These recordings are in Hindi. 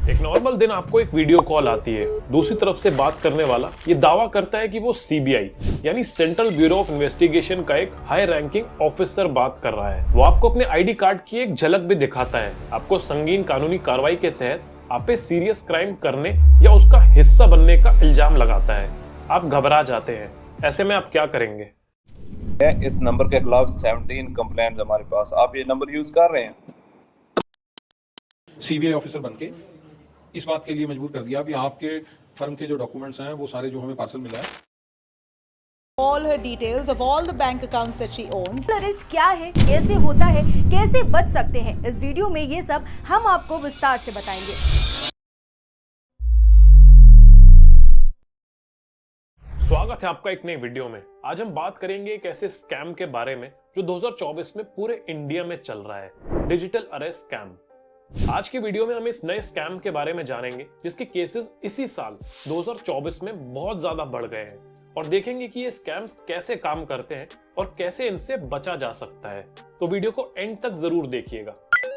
एक नॉर्मल दिन आपको एक वीडियो कॉल आती है, दूसरी तरफ से बात करने वाला ये दावा करता है कि वो सीबीआई यानी सेंट्रल ब्यूरो ऑफ इन्वेस्टिगेशन का एक हाई रैंकिंग ऑफिसर बात कर रहा है। वो आपको अपने आईडी कार्ड की एक झलक भी दिखाता है, आपको संगीन कानूनी कार्रवाई के तहत आप पे सीरियस क्राइम करने या उसका हिस्सा बनने का इल्जाम लगाता है। आप घबरा जाते हैं, ऐसे में आप क्या करेंगे? इस नंबर के खिलाफ 17 कंप्लेंट्स हमारे पास। आप ये नंबर यूज कर रहे हैं? सीबीआई ऑफिसर बनके इस बात के लिए मजबूर कर दिया कि आपके फर्म के जो डॉक्यूमेंट्स हैं वो सारे जो हमें पार्सल मिला है, all her details of all the bank accounts that she owns. Arrest क्या है, कैसे होता है, कैसे बच सकते हैं, इस वीडियो में ये सब हम आपको विस्तार से बताएंगे। स्वागत है आपका एक नई वीडियो में। आज हम बात करेंगे एक ऐसे स्कैम के बारे में जो 2024 में पूरे इंडिया में चल रहा है, डिजिटल अरेस्ट स्कैम। आज की वीडियो में हम इस नए स्कैम के बारे में जानेंगे जिसके केसेस इसी साल 2024 में बहुत ज्यादा बढ़ गए हैं और देखेंगे कि ये स्कैम्स कैसे काम करते हैं और कैसे इनसे बचा जा सकता है। तो वीडियो को एंड तक जरूर देखिएगा।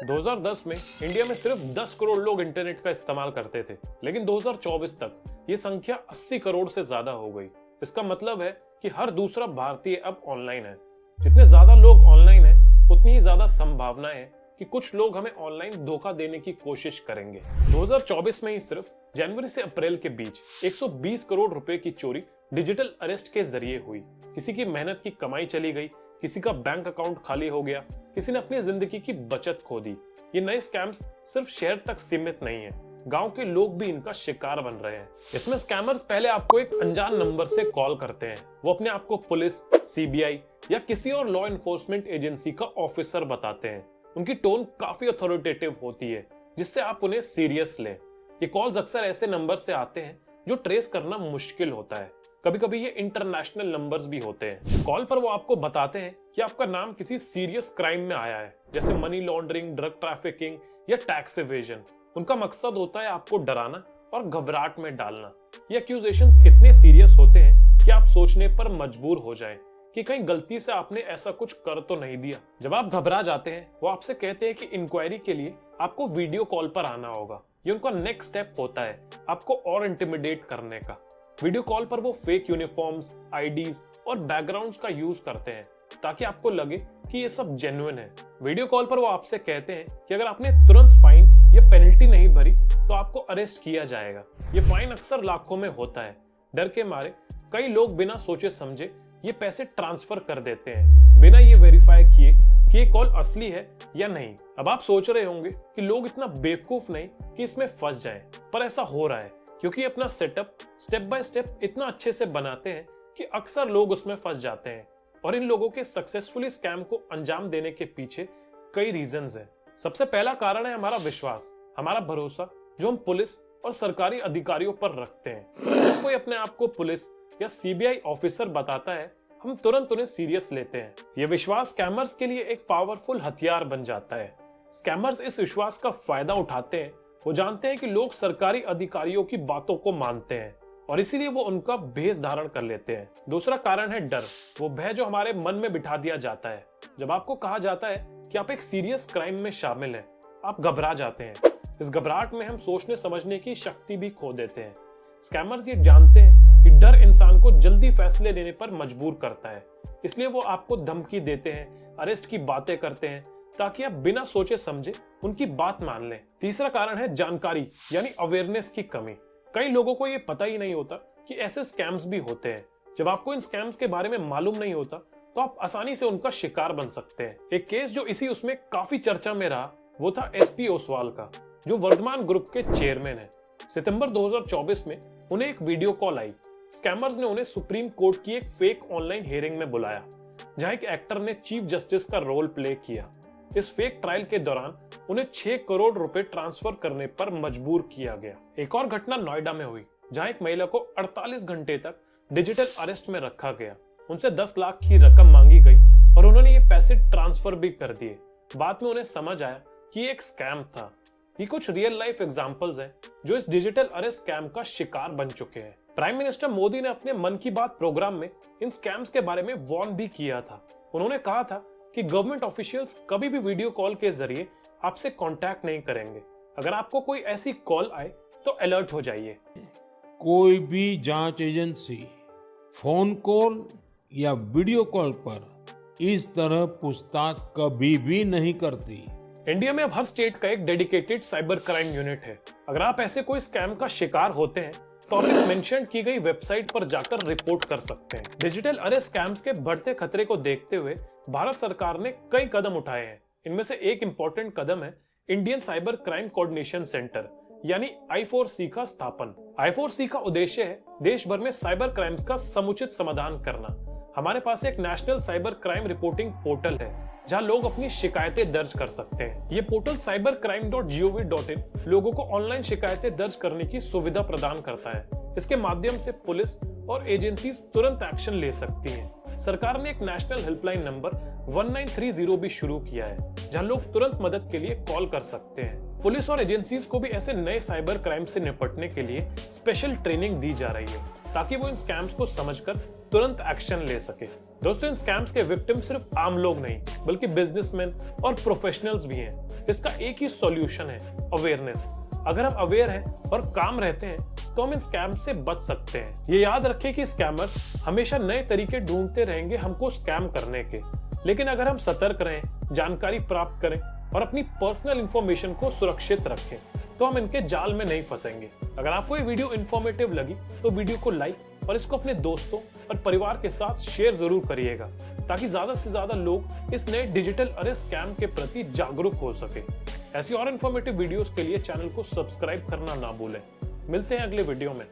2010 में इंडिया में सिर्फ 10 करोड़ लोग इंटरनेट का इस्तेमाल करते थे, लेकिन 2024 तक ये संख्या 80 करोड़ से ज्यादा हो गई। इसका मतलब है कि हर दूसरा भारतीय अब ऑनलाइन है। जितने ज्यादा लोग ऑनलाइन हैं, उतनी ही ज्यादा संभावना है कि कुछ लोग हमें ऑनलाइन धोखा देने की कोशिश करेंगे। 2024 में ही सिर्फ जनवरी से अप्रैल के बीच 120 करोड़ रुपए की चोरी डिजिटल अरेस्ट के जरिए हुई। किसी की मेहनत की कमाई चली गई, किसी का बैंक अकाउंट खाली हो गया, किसी ने अपनी जिंदगी की बचत खो दी। ये नए स्कैम्स सिर्फ शहर तक सीमित नहीं है, गांव के लोग भी इनका शिकार बन रहे हैं। इसमें स्कैमर्स पहले आपको एक अनजान नंबर से कॉल करते हैं। वो अपने आप को पुलिस, सीबीआई या किसी और लॉ एनफोर्समेंट एजेंसी का ऑफिसर बताते हैं। उनकी टोन काफी अथॉरिटेटिव होती है, जिससे आप उन्हें सीरियस लें। ये कॉल्स अक्सर ऐसे नंबर से आते हैं जो ट्रेस करना मुश्किल होता है। कभी कभी ये इंटरनेशनल नंबर्स भी होते हैं। कॉल पर वो आपको बताते हैं कि आपका नाम किसी सीरियस क्राइम में आया है, जैसे मनी लॉन्ड्रिंग, ड्रग ट्रैफिकिंग या टैक्स एवेजन। उनका मकसद होता है आपको डराना और घबराहट में डालना। ये एक्यूजेशंस इतने सीरियस होते हैं कि आप सोचने पर मजबूर हो जाएं कि कहीं गलती से आपने ऐसा कुछ कर तो नहीं दिया। जब आप घबरा जाते हैं, वो आपसे कहते हैं कि इंक्वायरी के लिए आपको वीडियो कॉल पर आना होगा। ये उनका नेक्स्ट स्टेप होता है आपको और इंटिमिडेट करने का। वीडियो कॉल पर वो फेक यूनिफॉर्म्स, आईडीज और बैकग्राउंड्स का यूज करते हैं ताकि आपको लगे कि ये सब जेन्युइन है। वीडियो कॉल पर वो आपसे कहते हैं कि अगर आपने तुरंत फाइन या पेनल्टी नहीं भरी तो आपको अरेस्ट किया जाएगा। ये फाइन अक्सर लाखों में होता है। डर के मारे कई लोग बिना सोचे समझे ये पैसे ट्रांसफर कर देते हैं, बिना ये वेरीफाई किए कि ये कॉल असली है या नहीं। अब आप सोच रहे होंगे कि लोग इतना बेवकूफ नहीं कि इसमें फंस जाएं, पर ऐसा हो रहा है क्योंकि अपना सेटअप स्टेप बाय स्टेप इतना अच्छे से बनाते हैं कि अक्सर लोग उसमें फंस जाते हैं। और इन लोगों के सक्सेसफुली स्कैम को अंजाम देने के पीछे कई रीजंस हैं। सबसे पहला कारण है हमारा विश्वास, हमारा भरोसा जो हम पुलिस और सरकारी अधिकारियों पर रखते हैं। जब कोई अपने आप को पुलिस या सीबीआई ऑफिसर बताता है, हम तुरंत उन्हें सीरियस लेते हैं। यह विश्वास स्कैमर्स के लिए एक पावरफुल हथियार बन जाता है। स्कैमर्स इस विश्वास का फायदा उठाते हैं। वो जानते हैं कि लोग सरकारी अधिकारियों की बातों को मानते हैं और इसीलिए वो उनका भेष धारण कर लेते हैं। दूसरा कारण है डर, वो भय जो हमारे मन में बिठा दिया जाता है। जब आपको कहा जाता है कि आप एक सीरियस क्राइम में शामिल हैं, आप घबरा जाते हैं। इस घबराहट में हम सोचने समझने की शक्ति भी खो देते हैं। स्कैमर्स ये जानते हैं कि डर इंसान को जल्दी फैसले लेने पर मजबूर करता है, इसलिए वो आपको धमकी देते हैं, अरेस्ट की बातें करते हैं ताकि आप बिना सोचे समझे उनकी बात मान लें। तीसरा कारण है जानकारी यानी अवेयरनेस की कमी। कई लोगों को ये पता ही नहीं होता कि ऐसे स्कैम्स भी होते हैं। जब आपको इन स्कैम्स के बारे में मालूम नहीं होता तो आप आसानी से उनका शिकार बन सकते हैं। एक केस जो इसी उसमें काफी चर्चा में रहा वो था एसपी ओसवाल का, जो वर्धमान ग्रुप के चेयरमैन है। सितंबर 2024 में उन्हें एक वीडियो कॉल आई। स्कैमर्स ने उन्हें सुप्रीम कोर्ट की एक फेक ऑनलाइन हियरिंग में बुलाया, जहां एक एक्टर ने चीफ जस्टिस का रोल प्ले किया। इस फेक ट्रायल के दौरान उन्हें 6 करोड़ रुपए ट्रांसफर करने पर मजबूर किया गया। एक और घटना नोएडा में हुई, जहां एक महिला को 48 घंटे तक डिजिटल अरेस्ट में रखा गया। उनसे 10 लाख की रकम मांगी गई और उन्होंने ये पैसे ट्रांसफर भी कर दिए। बाद में उन्हें समझ आया कि ये एक स्कैम था। ये कुछ रियल लाइफ एग्जांपल्स हैं जो इस डिजिटल अरेस्ट स्कैम का शिकार बन चुके हैं। प्राइम मिनिस्टर मोदी ने अपने मन की बात प्रोग्राम में इन स्कैम्स के बारे में वार्न भी किया था। उन्होंने कहा था कि गवर्नमेंट ऑफिशियल्स कभी भी वीडियो कॉल के जरिए आपसे कांटेक्ट नहीं करेंगे। अगर आपको कोई ऐसी कॉल आए तो अलर्ट हो जाइए। कोई भी जांच एजेंसी फोन कॉल या वीडियो कॉल पर इस तरह पूछताछ कभी भी नहीं करती। इंडिया में अब हर स्टेट का एक डेडिकेटेड साइबर क्राइम यूनिट है। अगर आप ऐसे कोई स्कैम का शिकार होते हैं तो आप इस मेंशन की गई वेबसाइट पर जाकर रिपोर्ट कर सकते हैं। डिजिटल अरेस्ट स्कैम्स के बढ़ते खतरे को देखते हुए भारत सरकार ने कई कदम उठाए हैं। इनमें से एक इम्पोर्टेंट कदम है Indian cyber crime coordination centre यानी I4C का स्थापन। I4C का उद्देश्य है देश भर में साइबर क्राइम्स का समुचित समाधान करना। हमारे पास एक national cyber crime reporting portal है जहां लोग अपनी शिकायतें दर्ज कर सकते हैं। ये पोर्टल cybercrime.gov.in लोगों को ऑनलाइन शिकायतें दर्ज करने की सुविधा प्रदान करता है। इसके माध्यम से पुलिस और एजेंसीज तुरंत एक्शन ले सकती हैं। सरकार ने एक नेशनल हेल्पलाइन नंबर 1930 भी शुरू किया है जहां लोग तुरंत मदद के लिए कॉल कर सकते हैं। पुलिस और एजेंसीज को भी ऐसे नए साइबर क्राइम से निपटने के लिए स्पेशल ट्रेनिंग दी जा रही है ताकि वो इन स्कैम्स को समझकर तुरंत एक्शन ले सके। दोस्तों, इन स्कैम्स के विक्टिम सिर्फ आम लोग नहीं बल्कि बिजनेसमैन और प्रोफेशनल्स भी हैं। इसका एक ही सॉल्यूशन है, अवेयरनेस। अगर हम अवेयर हैं और काम रहते हैं तो हम इन स्कैम से बच सकते हैं। ये याद रखें कि स्कैमर्स हमेशा नए तरीके ढूंढते रहेंगे हमको स्कैम करने के, लेकिन अगर हम सतर्क रहें, जानकारी प्राप्त करें और अपनी पर्सनल इंफॉर्मेशन को सुरक्षित रखें तो हम इनके जाल में नहीं फंसेंगे। अगर आपको ये वीडियो इन्फॉर्मेटिव लगी तो वीडियो को लाइक और इसको अपने दोस्तों और परिवार के साथ शेयर जरूर करिएगा ताकि ज्यादा से ज्यादा लोग इस नए डिजिटल अरेस्ट स्कैम के प्रति जागरूक हो सके। ऐसी और इन्फॉर्मेटिव वीडियोस के लिए चैनल को सब्सक्राइब करना ना भूलें। मिलते हैं अगले वीडियो में।